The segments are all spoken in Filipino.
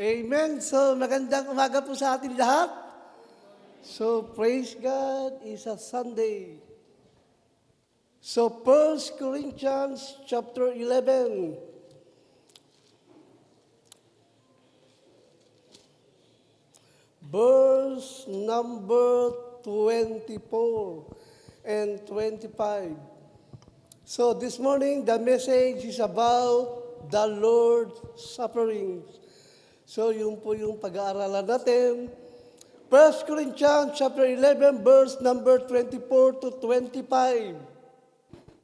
Amen. So, magandang umaga po sa ating lahat. So, praise God, it's a Sunday. So, 1 Corinthians chapter 11. Verse number 24 and 25. So, this morning, the message is about the Lord's sufferings. So, yun po yung pag-aaralan natin. 1 Corinthians chapter 11, verse number 24 to 25.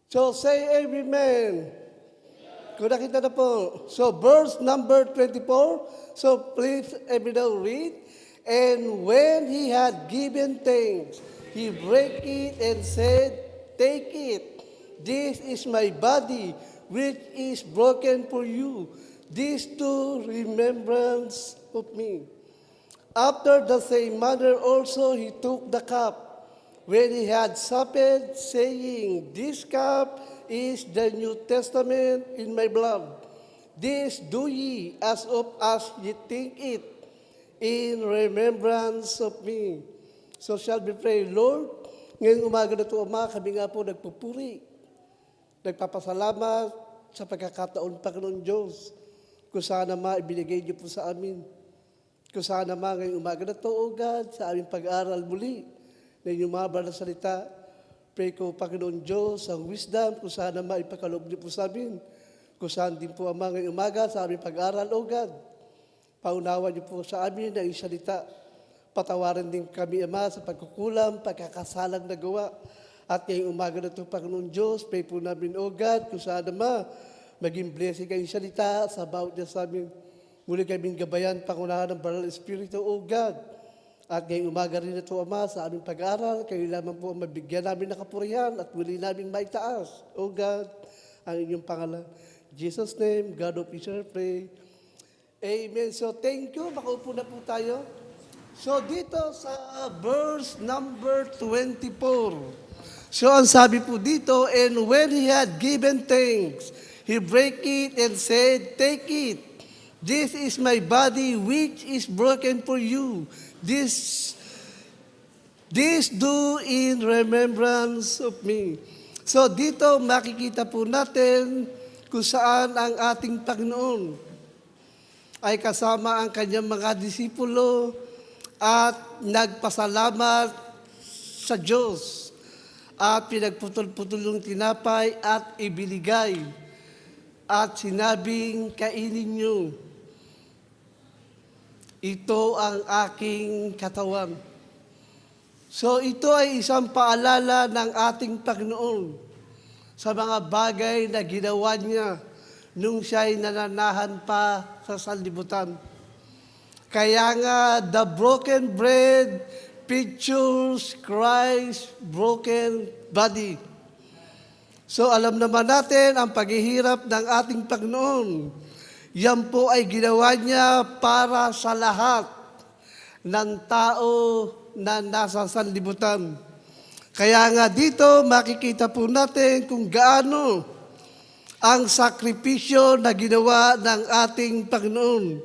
So, say amen. Kung nakita na po. So, verse number 24. So, please, everyone read. And when he had given thanks, he brake it and said, "Take it. This is my body, which is broken for you. This to remembrance of me." After the same manner also he took the cup, when he had supped, saying, "This cup is the New Testament in my blood. This do ye as oft as ye think it, in remembrance of me." So shall we pray. Lord, ngayong umaga na ito, Ama, kami nga po nagpupuri, nagpapasalamat sa pagkakataon, Panginoon Diyos, kung saan naman ibinigay niyo po sa amin. Kung saan naman ngayong umaga na ito, O God, sa aming pag-aaral muli na inyong mga banal na salita, pray ko, Panginoon Diyos, ang wisdom, kung saan naman ipakalob niyo po sa amin. Kung saan din po, Ama, ngayong umaga sa aming pag-aaral, O God, paunawa niyo po sa amin na iyong salita. Patawarin din kami, Ama, sa pagkukulang, pagkakasalang nagawa. At ngayong umaga na ito, Panginoon Diyos, pray po namin, O God, kung saan naman maging blessing kayong salita sa bawat niya sa amin. Muli kaming gabayan, pangunahan ng Banal Espiritu, O God. At ngayong umaga rin ito, Ama, sa aming pag-aaral, kayo lamang po ang mabigyan namin ng kapurihan at muli namin maitaas, O God, ang inyong pangalan. In Jesus' name, God of Israel, pray. Amen. So, thank you. Makaupo na po tayo. So, dito sa verse number 24. So, ang sabi po dito, and when he had given thanks, he brake it and said, "Take it. This is my body which is broken for you. This do in remembrance of me." So dito makikita po natin kung saan ang ating Panginoon ay kasama ang kanyang mga disipulo at nagpasalamat sa Diyos at pinagputol-putol yung tinapay at ibinigay at sinabing, "Kainin niyo. Ito ang aking katawan." So ito ay isang paalala ng ating Panginoon sa mga bagay na ginawa niya nung siya'y nananahan pa sa sanlibutan. Kaya nga, the broken bread pictures Christ's broken body. So alam naman natin ang paghihirap ng ating Panginoon. Yan po ay ginawa niya para sa lahat ng tao na nasa sanlibutan. Kaya nga dito makikita po natin kung gaano ang sakripisyo na ginawa ng ating Panginoon.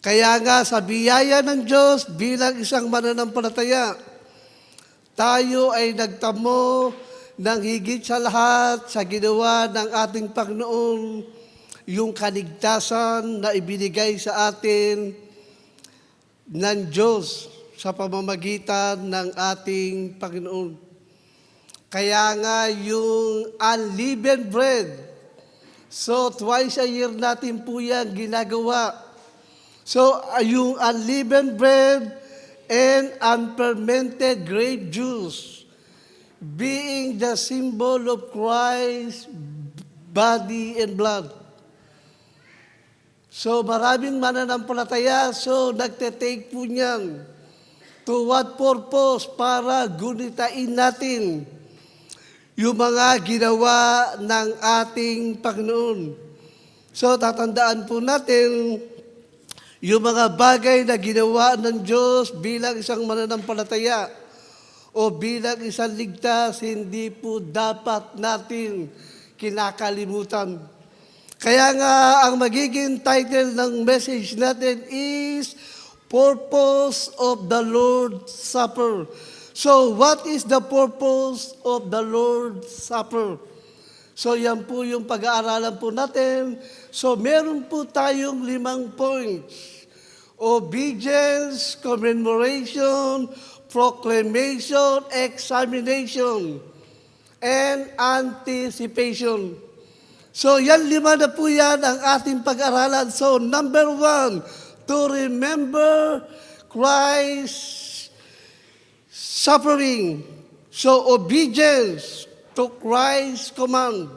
Kaya nga sa biyaya ng Diyos bilang isang mananampalataya, tayo ay nagtamo ng higit sa lahat sa ginawa ng ating Panginoon, yung kaligtasan na ibinigay sa atin ng Diyos sa pamamagitan ng ating Panginoon. Kaya nga yung unleavened bread, so twice a year natin po yan ginagawa. So yung unleavened bread and unfermented grape juice, being the symbol of Christ's body and blood. So maraming mananampalataya, so nagte-take po niyan. To what purpose? Para gunitain natin yung mga ginawa ng ating Panginoon. So tatandaan po natin yung mga bagay na ginawa ng Diyos bilang isang mananampalataya o bilang isang ligtas, hindi po dapat natin kinakalimutan. Kaya nga, ang magiging title ng message natin is Purpose of the Lord's Supper. So, what is the purpose of the Lord's Supper? So, yan po yung pag-aaralan po natin. So, meron po tayong 5 points. Obedience, commemoration, proclamation, examination, and anticipation. So, yan 5 na po yan ang ating pag-aralan. So, number 1, to remember Christ's suffering. So, obedience to Christ's command.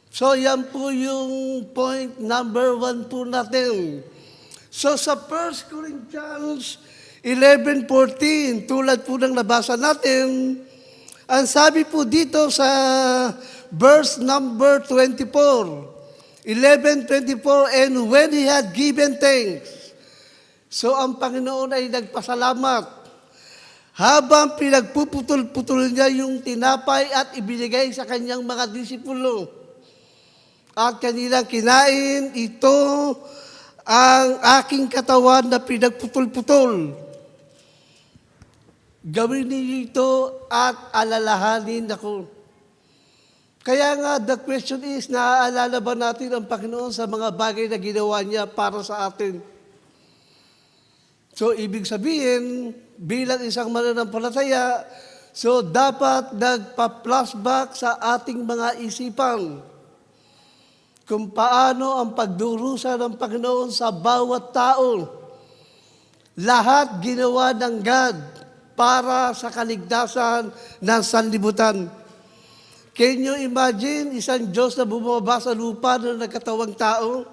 So, yan po yung point number 1 po natin. So, sa 1 Corinthians 11:14, tulad po ng nabasa natin, ang sabi po dito sa verse number 24, 11:24, and when he had given thanks. So, ang Panginoon ay nagpasalamat. Habang pinagpuputol-putol niya yung tinapay at ibinigay sa kanyang mga disipulo. At kanilang kinain, ito ang aking katawan na pinagputol-putol. Gawin niyo ito at alalahanin ako. Kaya nga, the question is, naaalala ba natin ang Panginoon sa mga bagay na ginawa niya para sa atin? So, ibig sabihin, bilang isang mananampalataya, so dapat nagpa-flashback sa ating mga isipan kung paano ang pagdurusa ng Panginoon sa bawat tao. Lahat ginawa ng God para sa kaligtasan ng sanlibutan. Can you imagine isang Diyos na bumaba sa lupa na nagkatawang tao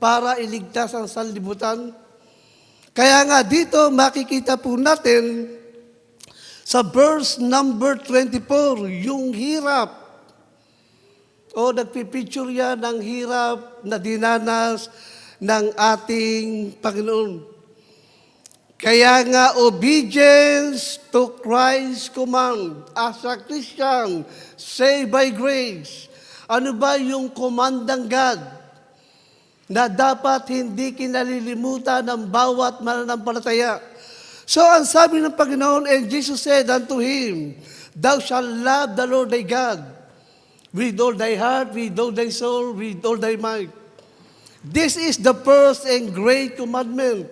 para iligtas ang sanlibutan? Kaya nga dito makikita po natin sa verse number 24, yung hirap. O nagpipicture yan ng hirap na dinanas ng ating Panginoon. Kaya nga, obedience to Christ's command as a Christian, saved by grace. Ano ba yung command ng God na dapat hindi kinalilimutan ng bawat mananampalataya? So, ang sabi ng Panginoon, and Jesus said unto him, thou shalt love the Lord thy God with all thy heart, with all thy soul, with all thy might. This is the first and great commandment.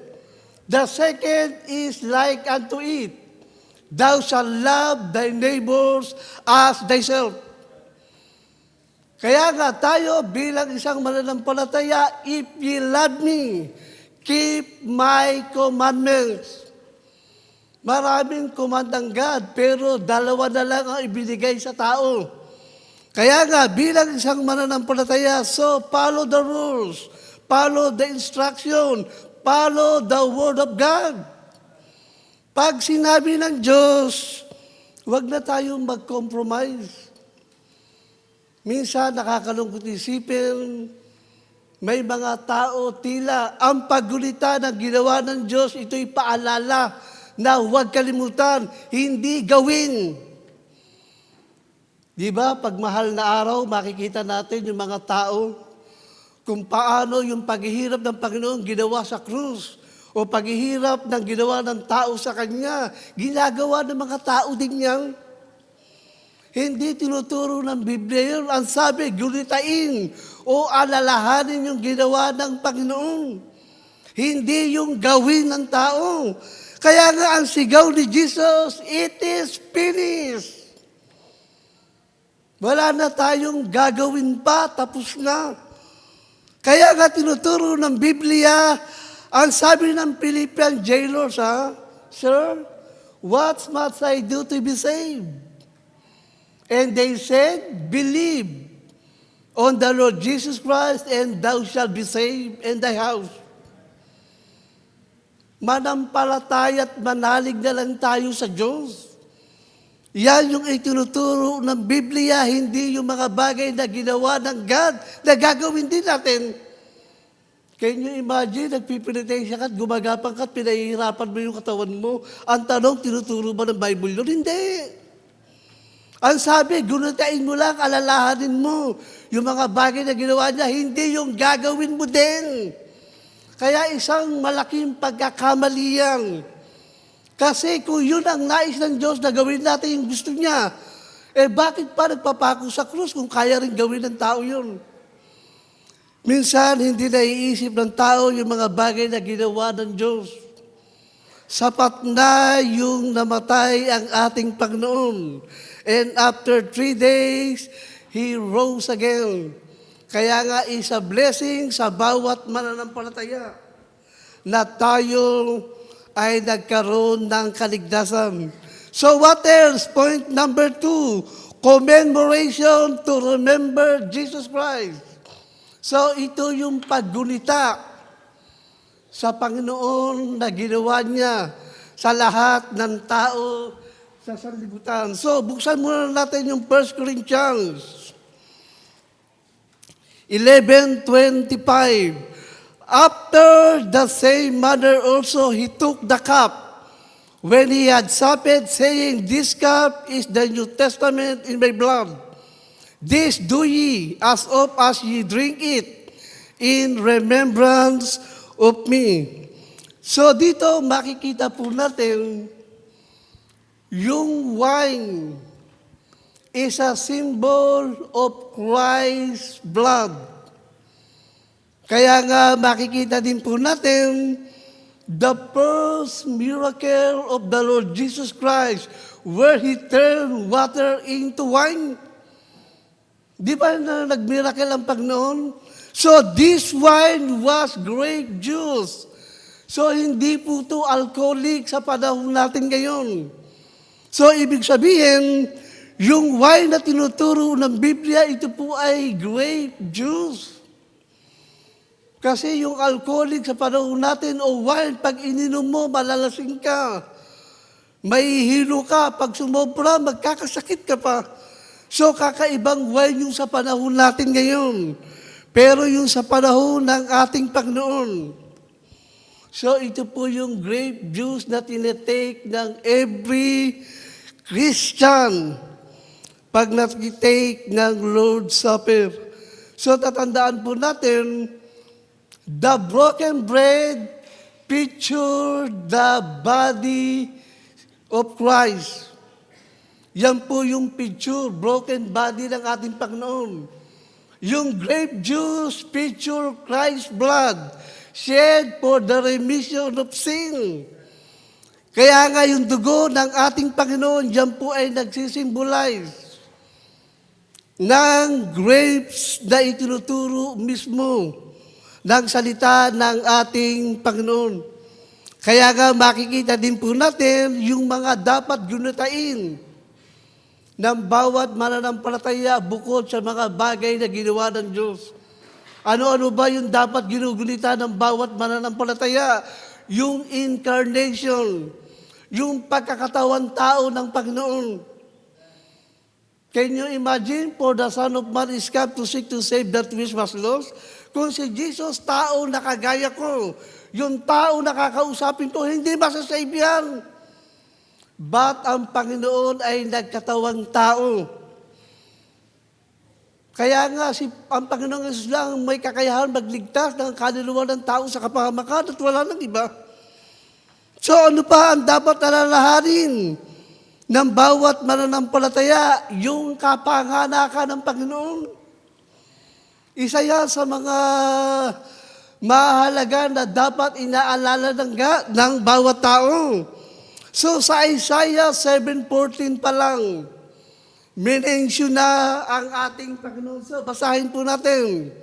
The second is like unto it. Thou shalt love thy neighbors as thyself. Kaya nga tayo bilang isang mananampalataya, if ye love me, keep my commandments. Maraming command ng God, pero 2 na lang ang ibinigay sa tao. Kaya nga, bilang isang mananampalataya, so follow the rules, follow the instruction, follow the Word of God. Pag sinabi ng Diyos, huwag na tayong mag-compromise. Minsan, nakakalungkot isipin, may mga tao tila ang paggulita ng ginawa ng Diyos, ito'y paalala na huwag kalimutan, hindi gawin. Di ba, pag mahal na araw, makikita natin yung mga tao kung paano yung paghihirap ng Panginoon ginawa sa krus o paghihirap ng ginawa ng tao sa Kanya, ginagawa ng mga tao din yan. Hindi tinuturo ng Biblia yun. Ang sabi, gulitain o alalahanin yung ginawa ng Panginoon. Hindi yung gawin ng tao. Kaya nga ang sigaw ni Jesus, it is finished. Wala na tayong gagawin pa, tapos na. Kaya nga tinuturo ng Biblia, ang sabi ng Philippian jailers, Sir, what must I do to be saved? And they said, believe on the Lord Jesus Christ and thou shalt be saved in thy house. Manampalataya at manalig na lang tayo sa Diyos. Yan yung itinuturo ng Biblia, hindi yung mga bagay na ginawa ng God na gagawin din natin. Can you imagine, nagpipilitensya ka at gumagapang ka at pinahihirapan mo yung katawan mo. Ang tanong, tinuturo ba ng Bible yun? Hindi. Ang sabi, gunutain mo lang, alalahanin mo yung mga bagay na ginawa niya, hindi yung gagawin mo din. Kaya isang malaking pagkakamali yan. Kasi kung yun ang nais ng Diyos na gawin natin yung gusto niya, bakit pa nagpapako sa krus kung kaya rin gawin ng tao yun? Minsan, hindi naiisip ng tao yung mga bagay na ginawa ng Diyos. Sapat na yung namatay ang ating Panginoon. And after 3 days, He rose again. Kaya nga, is a blessing sa bawat mananampalataya na tayo ay nagkaroon ng kaligtasan. So what else? Point number 2, commemoration to remember Jesus Christ. So ito yung paggunita sa Panginoon na ginawa niya sa lahat ng tao sa sanlibutan. So buksan muna natin yung 1 Corinthians 11:25. After the same manner also he took the cup when he had supped, saying, "This cup is the New Testament in my blood. This do ye as oft as ye drink it in remembrance of me." So dito makikita po natin yung wine is a symbol of Christ's blood. Kaya nga makikita din po natin the first miracle of the Lord Jesus Christ where He turned water into wine. Di ba na nag-miracle ang Panginoon? So this wine was grape juice. So hindi po ito alcoholic sa panahon natin ngayon. So ibig sabihin, yung wine na tinuturo ng Biblia, ito po ay grape juice. Kasi yung alcoholic sa panahon natin o wine, pag ininom mo, malalasing ka. Mahihilo ka. Pag sumobra, magkakasakit ka pa. So kakaibang wine yung sa panahon natin ngayon. Pero yung sa panahon ng ating Panginoon. So ito po yung grape juice na tinitake ng every Christian pag natitake ng Lord's Supper. So tatandaan po natin, the broken bread picture the body of Christ. Yan po yung picture, broken body ng ating Panginoon. Yung grape juice picture Christ's blood, shed for the remission of sin. Kaya nga yung dugo ng ating Panginoon, yan po ay nagsisimbolize ng grapes na itinuturo mismo ng salita ng ating Panginoon. Kaya nga makikita din po natin yung mga dapat gunutain ng bawat mananampalataya bukod sa mga bagay na ginawa ng Diyos. Ano-ano ba yung dapat ginugunita ng bawat mananampalataya? Yung incarnation, yung pagkakatawan tao ng Panginoon. Can you imagine, for the Son of Man is come to seek to save that which was lost? Kung si Jesus, tao na kagaya ko, yung tao na kakausapin ko, hindi masasave yan. But ang Panginoon ay nagkatawang tao. Kaya nga, ang Panginoon Jesus lang may kakayahan magligtas ng kaluluwa ng tao sa kapahamakan at wala nang iba. So ano pa ang dapat alalahanin ng bawat mananampalataya? Yung kapanganakan ng Panginoon. Isa yan sa mga mahalaga na dapat inaalala ng bawat tao. So sa Isaiah 7:14 pa lang, minensyon na ang ating Panginoon. So basahin po natin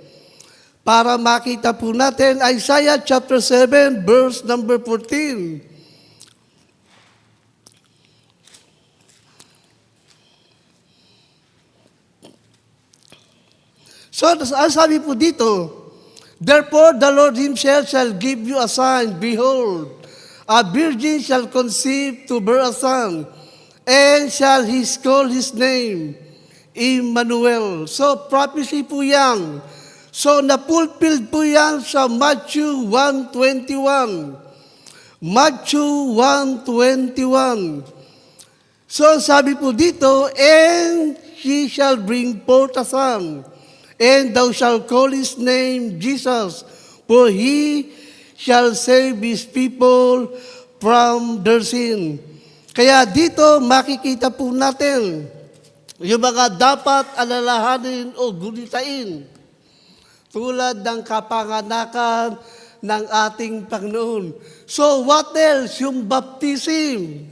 para makita po natin Isaiah chapter 7 verse number 14. So ang sabi po dito, therefore the Lord Himself shall give you a sign, behold, a virgin shall conceive to bear a son, and shall call his name Emmanuel. So prophecy po yan. So napulfilled po yan sa Matthew 1:21. Matthew 1:21. So sabi po dito, and he shall bring forth a son, and thou shalt call his name Jesus, for he shall save his people from their sin. Kaya dito makikita po natin yung mga dapat alalahanin o gunitain tulad ng kapanganakan ng ating Panginoon. So what else? Yung baptism.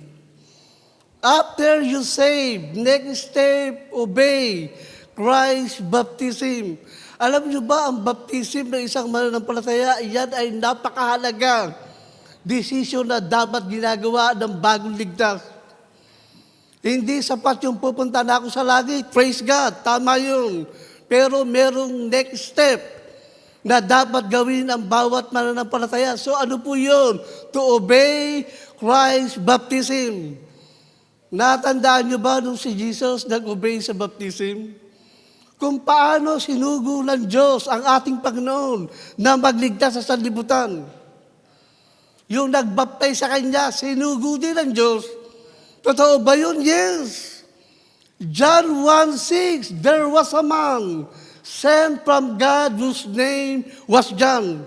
After you save, next step, obey Christ's baptism. Alam niyo ba, ang baptism ng isang mananampalataya, yan ay napakahalaga. Desisyon na dapat ginagawa ng bagong ligtas. Hindi sapat yung pupunta na ako sa langit. Praise God, tama yun. Pero merong next step na dapat gawin ang bawat mananampalataya. So ano po yun? To obey Christ's baptism. Natandaan niyo ba nung si Jesus nag-obey sa baptism? Kung paano sinugo ng Diyos ang ating Panginoon na magligtas sa sanlibutan. Yung nagbaptize sa Kanya, sinugo din ng Diyos. Totoo ba yun? Yes. John 1:6, there was a man sent from God whose name was John.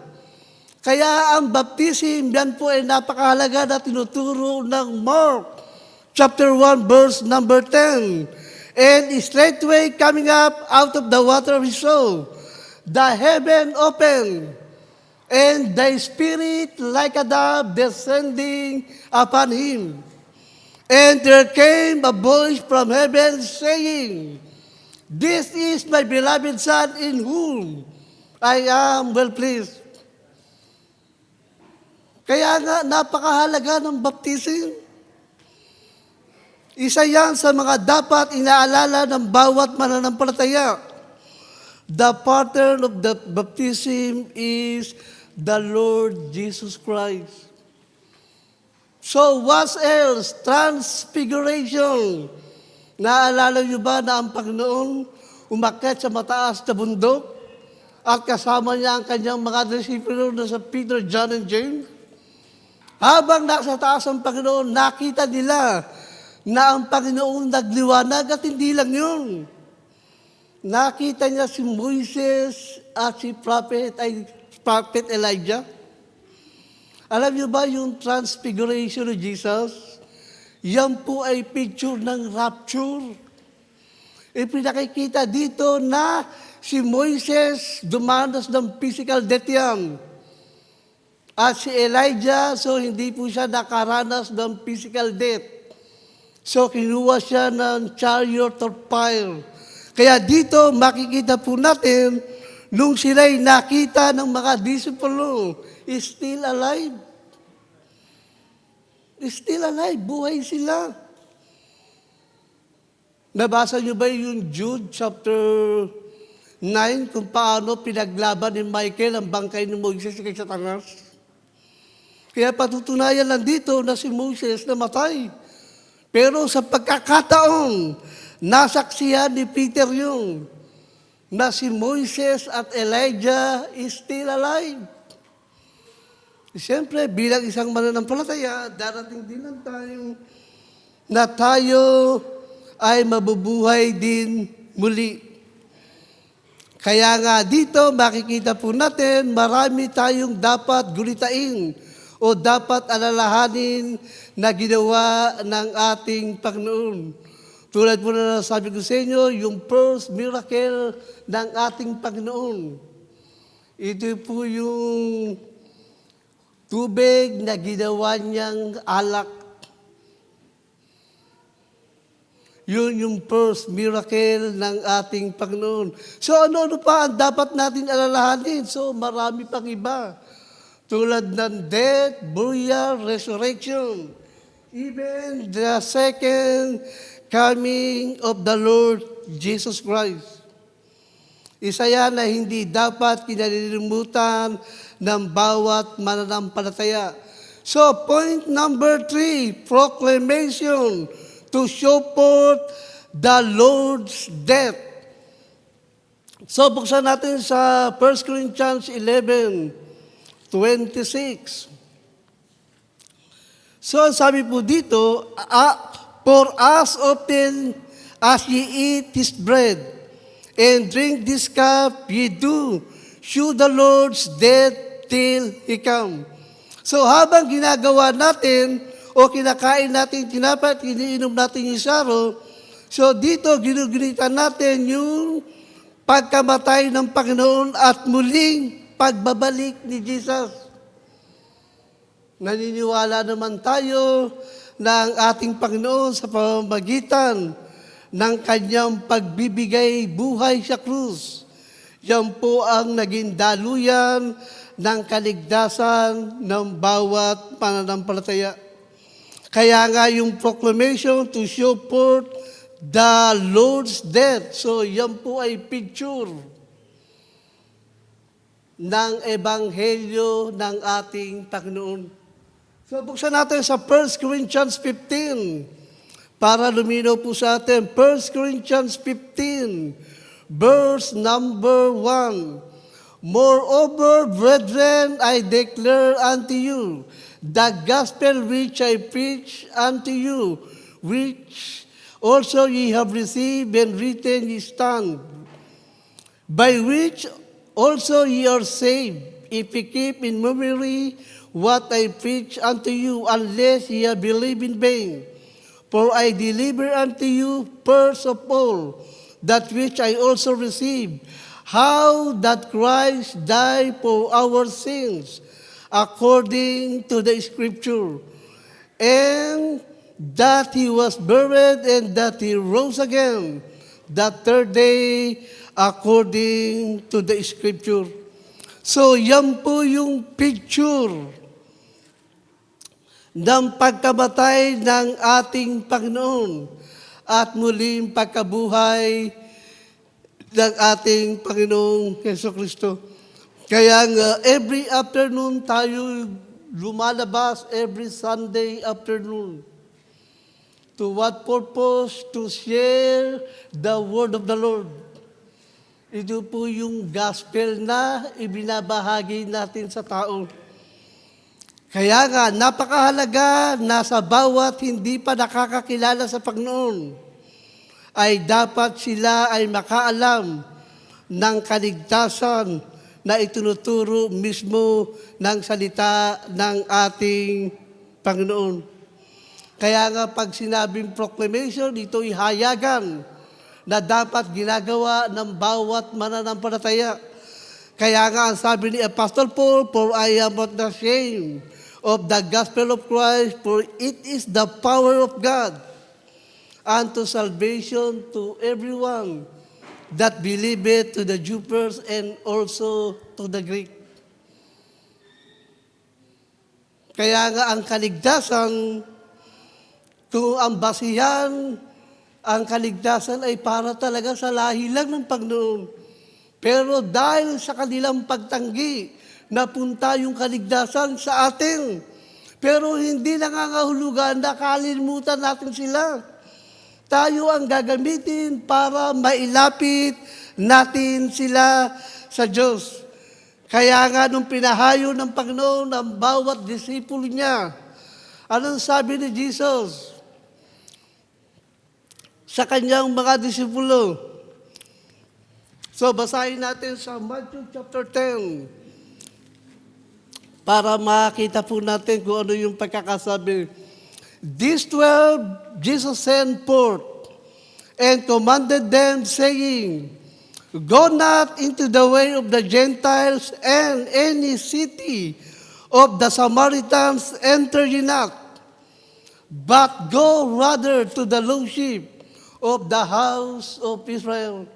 Kaya ang baptism, yan po ay napakahalaga na tinuturo ng Mark chapter 1, verse number 10. And straightway coming up out of the water he saw the heaven open, and the Spirit like a dove descending upon him. And there came a voice from heaven saying, This is my beloved Son in whom I am well pleased. Kaya nga, napakahalaga ng baptism. Isa yan sa mga dapat inaalala ng bawat mananampalataya. The pattern of the baptism is the Lord Jesus Christ. So what else? Transfiguration. Naalala niyo ba na ang Panginoon umakyat sa mataas na bundok at kasama niya ang kanyang mga disipulo na sa Peter, John, and James? Habang nasa taas ang Panginoon, nakita nila na ang Panginoon nagliwanag at hindi lang yun. Nakita niya si Moises at si Prophet Elijah. Alam niyo ba yung transfiguration of Jesus? Yan po ay picture ng rapture. Ipinakikita dito na si Moises dumanas ng physical death yan. At si Elijah, so hindi po siya nakaranas ng physical death. So kinuha siya ng chariot of fire. Kaya dito makikita po natin, nung sila'y nakita ng mga disipulo, is still alive. Is still alive. Buhay sila. Nabasa niyo ba yung Jude chapter 9 kung paano pinaglaban ni Michael ang bangkay ni Moses kay Satanas? Kaya patutunayan lang dito na si Moses namatay. Pero sa pagkakataon, nasaksihan ni Peter yung na si Moises at Elijah is still alive. Siyempre, bilang isang mananampalataya, darating din lang tayo na tayo ay mabubuhay din muli. Kaya nga dito, makikita po natin, marami tayong dapat gulitain o dapat alalahanin na ginawa ng ating Panginoon. Tulad po na sabi ko sa inyo, yung first miracle ng ating Panginoon. Ito po yung tubig na ginawa niyang alak. Yun yung first miracle ng ating Panginoon. So ano pa ang dapat natin alalahanin? So marami pang iba. Tulad ng death, burial, resurrection. Even the second coming of the Lord Jesus Christ. Isa yan na hindi dapat kinalilimutan ng bawat mananampalataya. So, point number 3, proclamation to show forth the Lord's death. So, buksan natin sa 1 Corinthians 11:26. So, sabi po dito, For as often as ye eat this bread and drink this cup, ye do shew the Lord's death till He come. So habang ginagawa natin o kinakain natin tinapay at iniinom natin yung saro, so dito ginugunitan natin yung pagkamatay ng Panginoon at muling pagbabalik ni Jesus. Naniniwala naman tayo na ang ating Panginoon sa pamamagitan ng kanyang pagbibigay buhay sa krus, yan po ang naging daluyan ng kaligtasan ng bawat pananampalataya. Kaya nga yung proclamation to show forth the Lord's death. So yan po ay picture ng ebanghelyo ng ating Panginoon. So buksan natin sa 1 Corinthians 15 para luminaw po sa atin. 1 Corinthians 15, verse number 1. Moreover, brethren, I declare unto you the gospel which I preach unto you, which also ye have received and written ye stand, by which also ye are saved, if ye keep in memory what I preach unto you, unless ye have believed in vain. For I deliver unto you first of all that which I also received, how that Christ died for our sins, according to the Scripture, and that He was buried, and that He rose again the third day, according to the Scripture. So yan po yung picture ng pagkamatay ng ating Panginoon at muling pagkabuhay ng ating Panginoong Jesucristo. Kaya nga, every afternoon tayo lumalabas, every Sunday afternoon. To what purpose? To share the word of the Lord. Ito po yung gospel na ibinabahagi natin sa tao. Kaya nga, napakahalaga na sa bawat hindi pa nakakakilala sa Panginoon, ay dapat sila ay makaalam ng kaligtasan na itinuturo mismo ng salita ng ating Panginoon. Kaya nga pag sinabing proclamation, ito ihayagan na dapat ginagawa ng bawat mananampalataya. Kaya nga ang sabi ni Apostle Paul, for I am not ashamed of the gospel of Christ, for it is the power of God unto salvation to everyone that believeth, to the Jew first and also to the Greek. Kaya nga ang kaligtasan, kung ang basihan, ang kaligtasan ay para talaga sa lahi lang ng Panginoon. Pero dahil sa kanilang pagtanggi, napunta yung kaligtasan sa atin. Pero hindi nangangahulugan na kalimutan natin sila. Tayo ang gagamitin para mailapit natin sila sa Diyos. Kaya nga nung pinahayo ng Panginoon ang bawat disipulo niya, anong sabi ni Jesus sa kanyang mga disipulo? So basahin natin sa Matthew chapter 10 para makita po natin kung ano yung pagkakasabi. These 12 Jesus sent forth and commanded them, saying, Go not into the way of the Gentiles, and any city of the Samaritans enter ye not, but go rather to the lost sheep of the house of Israel.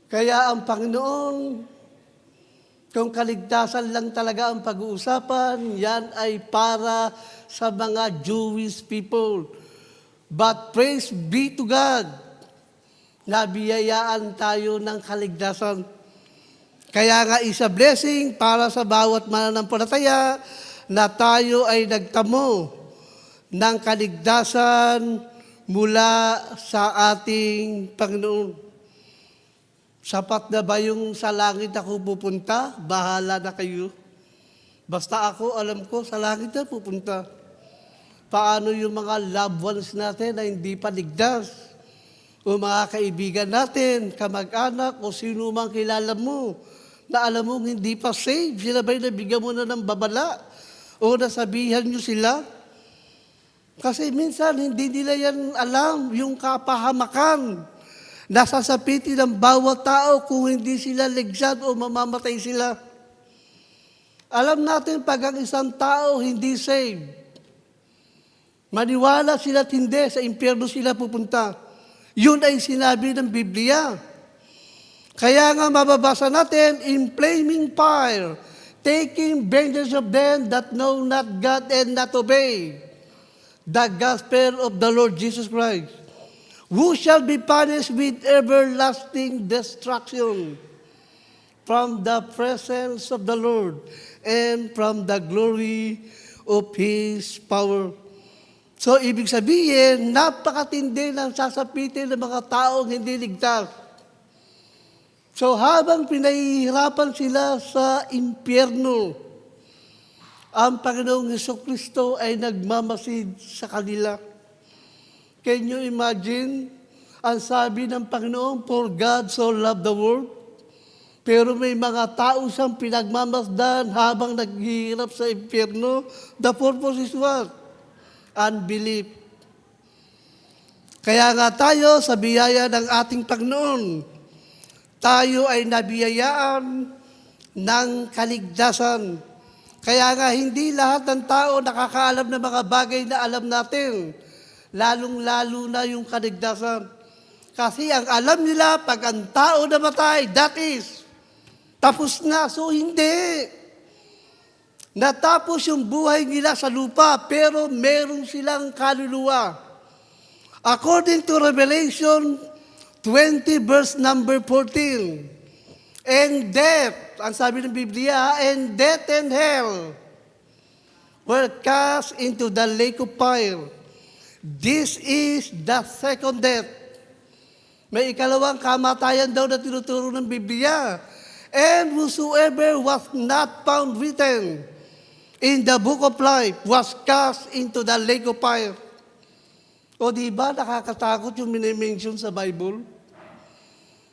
Kaya ang Panginoon, kung kaligtasan lang talaga ang pag-uusapan, yan ay para sa mga Jewish people. But praise be to God, nabiyayaan tayo ng kaligtasan. Kaya nga isa blessing para sa bawat mananampalataya na tayo ay nagtamo ng kaligtasan mula sa ating Panginoon. Sapat na ba yung sa langit ako pupunta? Bahala na kayo. Basta ako, alam ko, sa langit na pupunta. Paano yung mga loved ones natin na hindi pa ligtas? O mga kaibigan natin, kamag-anak, o sino mang kilala mo na alam mong hindi pa saved? Sila ba'y nabigyan mo na ng babala? O nasabihan nyo sila? Kasi minsan hindi nila yan alam yung kapahamakan. Nasasapitin ng bawat tao kung hindi sila ligtas o mamamatay sila. Alam natin pag ang isang tao hindi saved, maniwala sila at hindi, sa impyerno sila pupunta. Yun ay sinabi ng Biblia. Kaya nga mababasa natin, in flaming fire, taking vengeance of them that know not God and not obey the gospel of the Lord Jesus Christ, who shall be punished with everlasting destruction from the presence of the Lord and from the glory of His power. So, ibig sabihin, napakatindi ng sasapitin ng mga taong hindi ligtas. So, habang pinahihirapan sila sa impyerno, ang Panginoong Hesukristo ay nagmamasid sa kanila. Can you imagine? Ang sabi ng Panginoon, for God so loved the world. Pero may mga tao siyang pinagmamasdan habang naghihirap sa impyerno. The purpose is what? Unbelief. Kaya nga tayo, sa biyaya ng ating Panginoon, tayo ay nabiyayaan ng kaligtasan. Kaya nga hindi lahat ng tao nakakaalam ng mga bagay na alam natin, lalong-lalo na yung kaligtasan. Kasi ang alam nila, pag ang tao namatay, that is, tapos na. So hindi. Natapos yung buhay nila sa lupa, pero meron silang kaluluwa. According to Revelation 20 verse number 14, and death, ang sabi ng Biblia, and death and hell were cast into the lake of fire. This is the second death. May ikalawang kamatayan daw na tinuturo ng Biblia. And whosoever was not found written in the book of life was cast into the lake of fire. O di ba nakakatakot yung minimension sa Bible?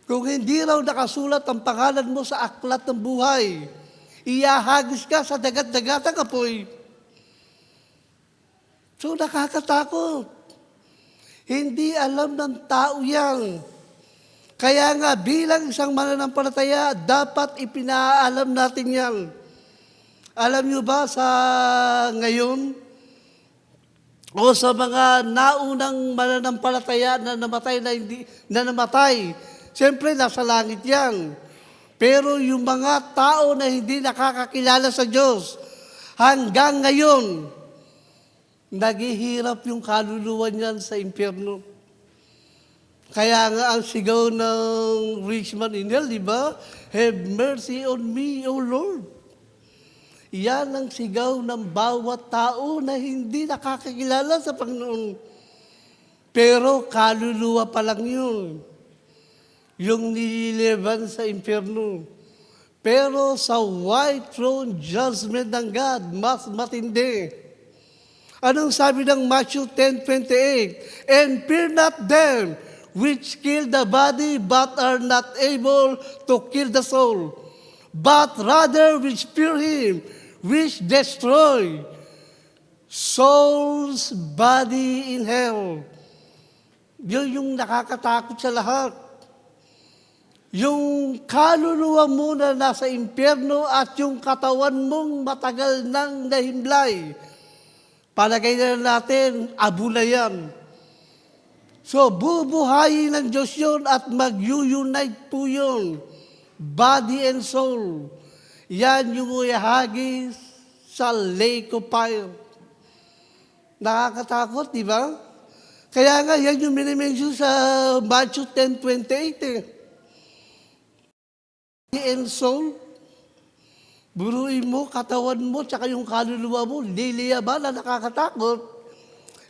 Kung hindi raw nakasulat ang pangalan mo sa aklat ng buhay, iyahagis ka sa dagat-dagatang apoy. So nakakatakot. Hindi alam ng tao yan. Kaya nga bilang isang mananampalataya, dapat ipinaalam natin yan. Alam nyo ba sa ngayon, o sa mga naunang mananampalataya na namatay, siyempre, nasa langit yan. Pero yung mga tao na hindi nakakakilala sa Diyos, hanggang ngayon, naghihirap yung kaluluwa niyan sa impyerno. Kaya nga ang sigaw ng rich man in hell, di ba? Have mercy on me, O Lord. Yan ang sigaw ng bawat tao na hindi nakakakilala sa Panginoon. Pero kaluluwa pa lang yun. Yung nililiban sa impyerno. Pero sa white throne judgment ng God, mas matindi. Anong sabi ng Matthew 10:28? And fear not them which kill the body, but are not able to kill the soul, but rather which fear Him, which destroy soul's body in hell. Yun yung nakakatakot sa lahat. Yung kaluluwa mo na nasa impyerno at yung katawan mong matagal nang nahimlay, palagay na natin, abo na yan. So, bubuhayin ng Diyos yun at mag-unite po yun. Body and soul. Yan yung ihagis sa lake of fire. Nakakatakot, di ba? Kaya nga, yan yung minimension sa Matthew 10:28 and soul, buruin mo, katawan mo, tsaka yung kaluluwa mo, liliyaban na nakakatakot.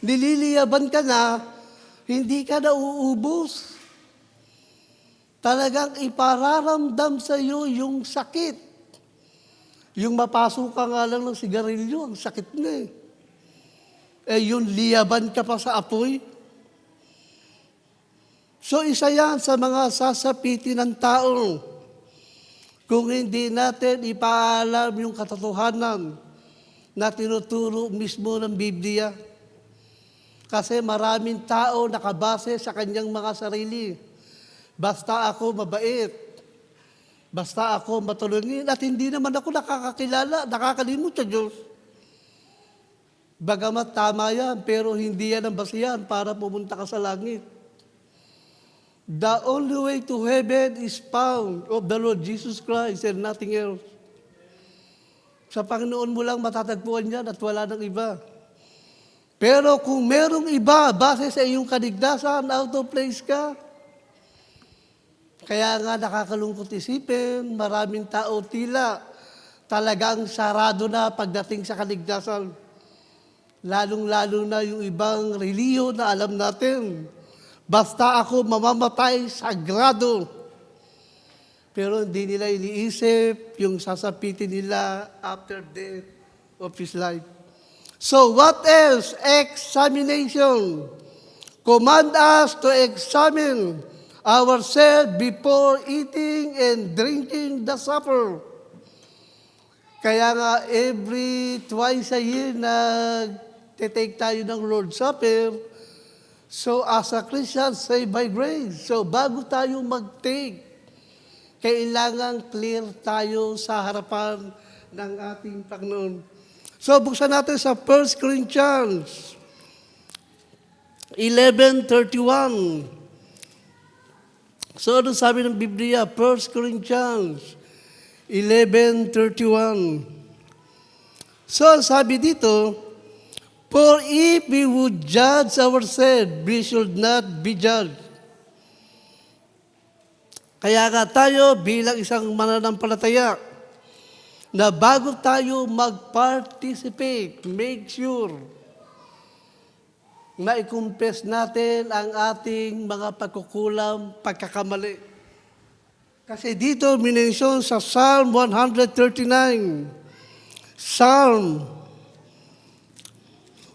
Nililiyaban ka na, hindi ka na uubos. Talagang ipararamdam sa iyo yung sakit. Yung mapasok ka nga lang ng sigarilyo, ang sakit na eh. yun liyaban ka pa sa apoy. So isa yan sa mga sasapitin ng tao kung hindi natin ipaalam yung katotohanan na tinuturo mismo ng Biblia. Kasi maraming tao nakabase sa kanyang mga sarili. Basta ako mabait, basta ako matulungin, at hindi naman ako nakakakilala, nakakalimot sa Diyos. Bagamat tama yan, pero hindi yan ang basihan para pumunta ka sa langit. The only way to heaven is found of the Lord Jesus Christ and nothing else. Sa Panginoon mo lang matatagpuan yan at wala nang iba. Pero kung merong iba, base sa iyong kaligtasan, out of place ka. Kaya nga nakakalungkot isipin, maraming tao tila talagang sarado na pagdating sa kaligtasan. Lalong-lalo na yung ibang relihiyon na alam natin. Basta ako mamamatay, sagrado. Pero hindi nila iniisip yung sasapitin nila after death of his life. So what else? Examination. Command us to examine ourselves before eating and drinking the supper. Kaya nga every twice a year nag-take tayo ng Lord's Supper. So as a Christian, saved by grace. So bago tayo mag-take, kailangan clear tayo sa harapan ng ating Panginoon. So buksan natin sa 1 Corinthians 11:31. So ano sabi ng Biblia? 1 Corinthians 11:31. So sabi dito, for if we would judge ourselves, we should not be judged. Kaya nga tayo bilang isang mananampalataya, na bago tayo mag-participate, make sure na i-confess natin ang ating mga pagkukulang, pagkakamali. Kasi dito, minensyon sa Psalm 139, Psalm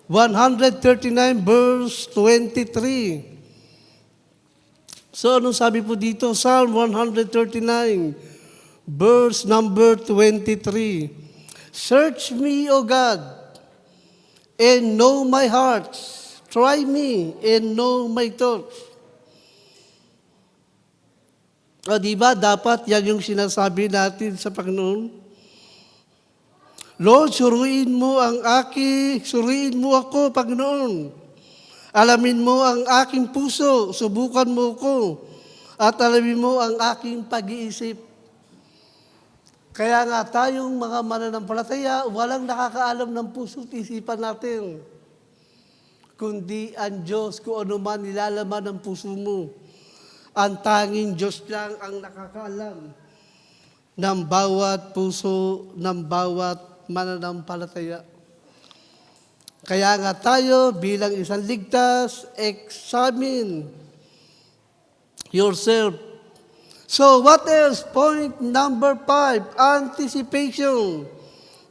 139 verse 23. So, anong sabi po dito? Psalm 139 verse number 23. Search me, O God, and know my heart. Try me and know my thoughts. O diba, dapat yan yung sinasabi natin sa Panginoon. Lord, suriin mo ako, Panginoon. Alamin mo ang aking puso, subukan mo ko, at alamin mo ang aking pag-iisip. Kaya nga tayong mga mananampalataya, walang nakakaalam ng puso at isipan natin, kundi ang Diyos, kung ano man nilalaman ng puso mo. Ang tanging Diyos lang ang nakakaalam ng bawat puso, ng bawat mananampalataya. Kaya nga tayo bilang isang ligtas, examine yourself. So what else? Point number 5, anticipation.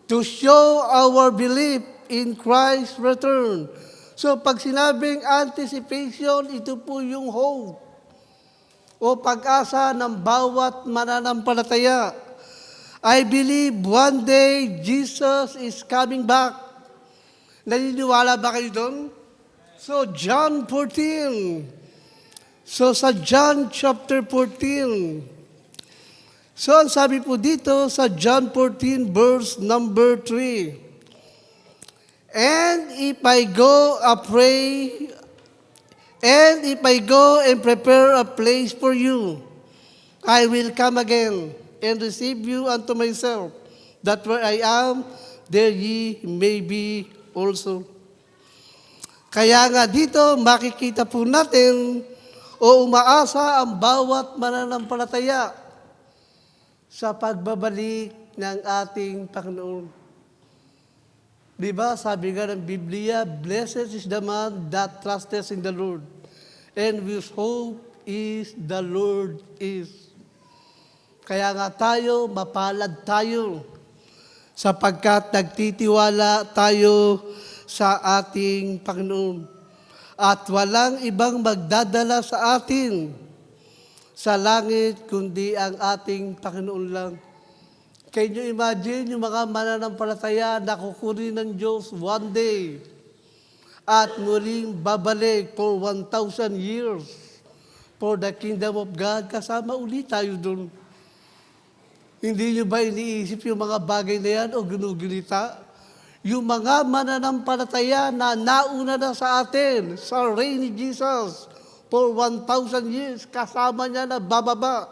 To show our belief in Christ's return. So pag sinabing anticipation, ito po yung hope o pag-asa ng bawat mananampalataya. I believe one day Jesus is coming back. Naniniwala ba kayo doon? So, John 14. So, sa John chapter 14. So, ang sabi po dito sa John 14 verse number 3. And if I go and prepare a place for you, I will come again and receive you unto myself, that where I am, there ye may be also. Kaya nga dito, makikita po natin o umaasa ang bawat mananampalataya sa pagbabalik ng ating Panginoon. Diba, sabi nga ng Biblia, blessed is the man that trusteth in the Lord, and whose hope is the Lord is. Kaya nga tayo, mapalad tayo, sapagkat nagtitiwala tayo sa ating Panginoon. At walang ibang magdadala sa atin sa langit kundi ang ating Panginoon lang. Can you imagine yung mga mananampalataya na kukunin ng Diyos one day at muling babalik for 1,000 years for the kingdom of God, kasama ulit tayo doon. Hindi nyo ba iniisip yung mga bagay na yan o ginugunita? Yung mga mananampalataya na nauna na sa atin, sa reign ni Jesus, for 1,000 years, kasama niya na bababa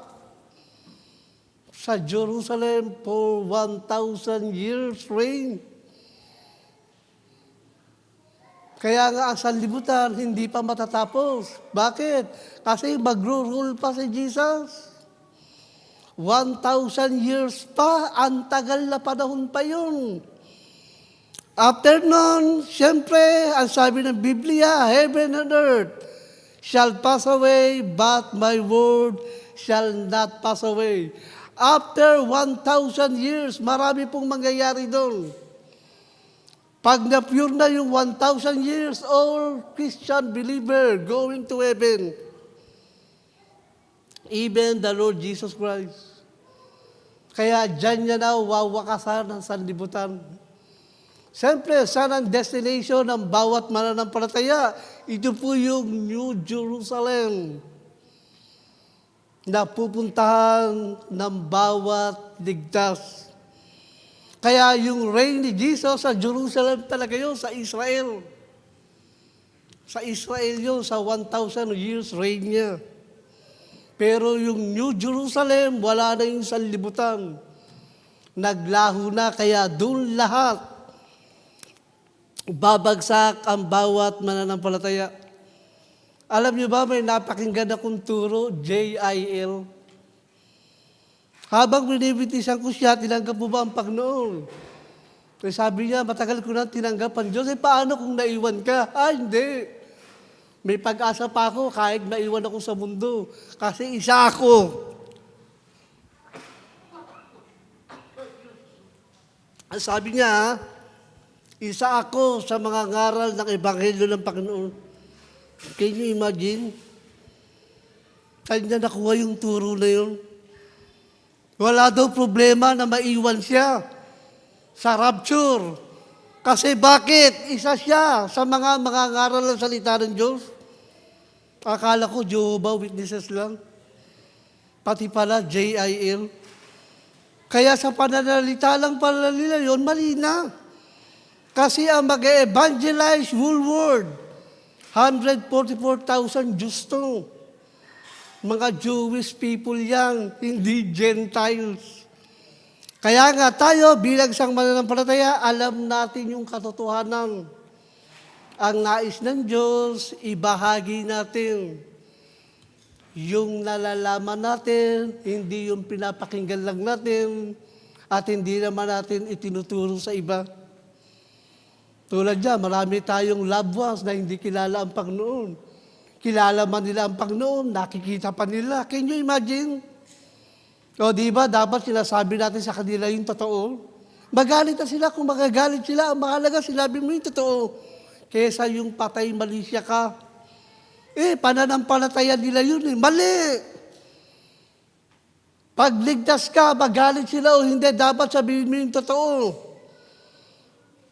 sa Jerusalem for 1,000 years reign. Kaya nga ang sanlibutan hindi pa matatapos. Bakit? Kasi magro-rule pa si Jesus. 1,000 years pa, ang tagal na panahon pa yun. After nun, siyempre, ang sabi ng Biblia, heaven and earth shall pass away, but my word shall not pass away. After 1,000 years, marami pong mangyayari doon. Pag na-pure na yung 1,000 years old Christian believer going to heaven, even the Lord Jesus Christ. Kaya dyan niya na wawakasan ng sanlibutan. Siyempre, saan ang destination ng bawat mananampalataya? Ito po yung New Jerusalem na pupuntahan ng bawat ligtas. Kaya yung reign ni Jesus sa Jerusalem talaga yun, sa Israel. Sa Israel yun, sa 1,000 years reign niya. Pero yung New Jerusalem, wala na yung sanlibutan. Naglaho na, kaya doon lahat babagsak ang bawat mananampalataya. Alam niyo ba, may napakinggan akong turo, J.I.L. Habang binibitisan ko siya, tinanggap mo ba ang Panginoon? Kaya sabi niya, matagal ko na tinanggap ang Diyos. Paano kung naiwan ka? Hindi. May pag-asa pa ako kahit maiwan ako sa mundo. Kasi isa ako. Sabi niya, isa ako sa mga ngaral ng Ebanghelyo ng Panginoon. Can you imagine? Kanya nakuha yung turo na yun. Wala daw problema na maiwan siya sa rapture. Kasi bakit? Isa siya sa mga ngaral ng salita ng Diyos. Akala ko Jehovah Witnesses lang. Pati pala J.I.L. Kaya sa pananalita lang pala nila yun, mali na. Kasi ang mag-evangelize whole world, 144,000 Jews to. Mga Jewish people yan, hindi Gentiles. Kaya nga tayo bilang isang mananampalataya, alam natin yung katotohanan. Ang nais ng Diyos, ibahagi natin. Yung nalalaman natin, hindi yung pinapakinggan lang natin, at hindi naman natin itinuturo sa iba. Tulad dyan, marami tayong loved ones na hindi kilala ang Panginoon. Kilala man nila ang Panginoon, nakikita pa nila. Can you imagine? O di ba, dapat sinasabi natin sa kanila yung totoo. Magalit na sila kung magagalit sila. Ang mahalaga, sinabi mo yung totoo. Kesa yung patay malisya ka. Pananampalataya nila yun. Mali! Pag ligtas ka, magalit sila o hindi, dapat sabihin mo yung totoo.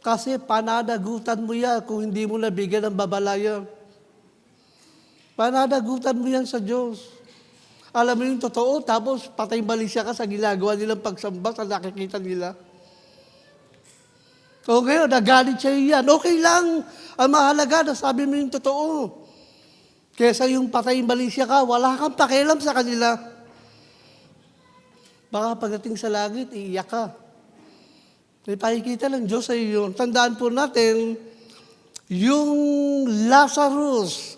Kasi pananagutan mo yan kung hindi mo nabigyan ng babalayan. Pananagutan mo yan sa Diyos. Alam mo yung totoo, tapos patay malisya ka sa ginagawa nilang pagsamba sa nakikita nila. O ngayon, nagalit siya yan. Okay lang. Ang mahalaga, nasabi mo yung totoo. Kesa yung patay malisya ka, wala kang pakialam sa kanila. Baka pagdating sa langit, iiyak ka. May pakikita ng Diyos sa iyo. Tandaan po natin, yung Lazarus,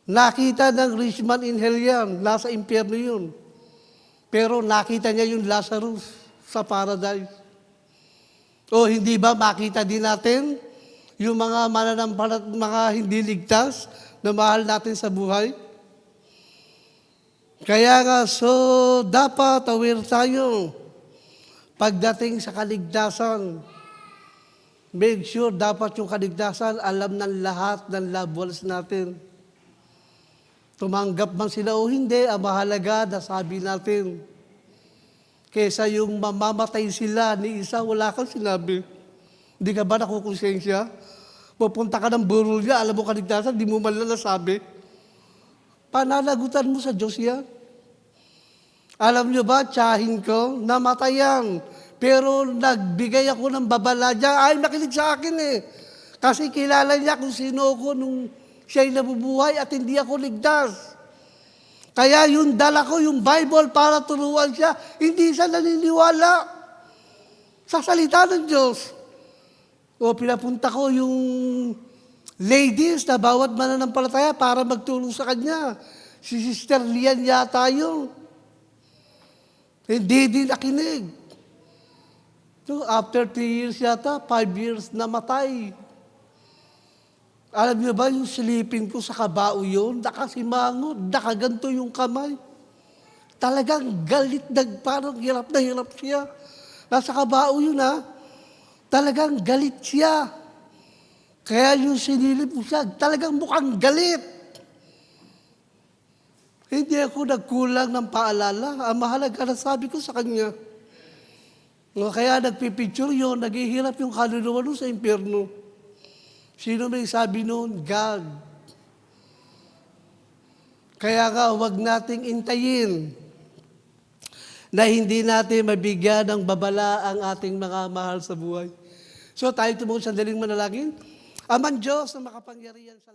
nakita ng rich man in hell yan, nasa impyerno yun. Pero nakita niya yung Lazarus sa paradise. O hindi ba makita din natin yung mga mga hindi ligtas na mahal natin sa buhay? Kaya nga, dapat aware tayo pagdating sa kaligtasan. Make sure dapat yung kaligtasan, alam ng lahat ng loved ones natin. Tumanggap man sila o hindi, ang mahalaga na sabi natin. Kesa yung mamamatay sila ni isa, wala kang sinabi. Hindi ka ba nakukonsensya? Pupunta ka ng burol niya, alam mo kaligtasan, di mo man lang nasabi. Pananagutan mo sa Diyos yan. Alam niyo ba, tiyahin ko, namatay yan. Pero nagbigay ako ng babala niya, ay makinig sa akin eh. Kasi kilala niya kung sino ako nung siya'y nabubuhay at hindi ako ligtas. Kaya yung dala ko, yung Bible para turuan siya, hindi siya naniniwala sa salita ng Diyos. O pinapunta ko yung ladies na bawat mananampalataya para magtulong sa kanya. Si Sister Lian yata yun. Hindi din nakinig. So, after 3 years yata, 5 years namatay. Alam niyo ba yung silipin ko sa kabao yun? Nakasimangot, nakaganto yung kamay. Talagang galit, parang hirap na hirap siya. Nasa kabao yun ha. Talagang galit siya. Kaya yung sinilip ko siya, talagang mukhang galit. Hindi ako nagkulang ng paalala. Ang mahalaga na sabi ko sa kanya. Kaya nagpipicture yun, naghihirap yung kaluluwa nun sa impyerno. Sino may sabi noon? God. Kaya nga, huwag nating intayin na hindi natin mabigyan ng babala ang ating mga mahal sa buhay. So tayo tumungkol sa daling manalangin. Aman Diyos na makapangyarihan sa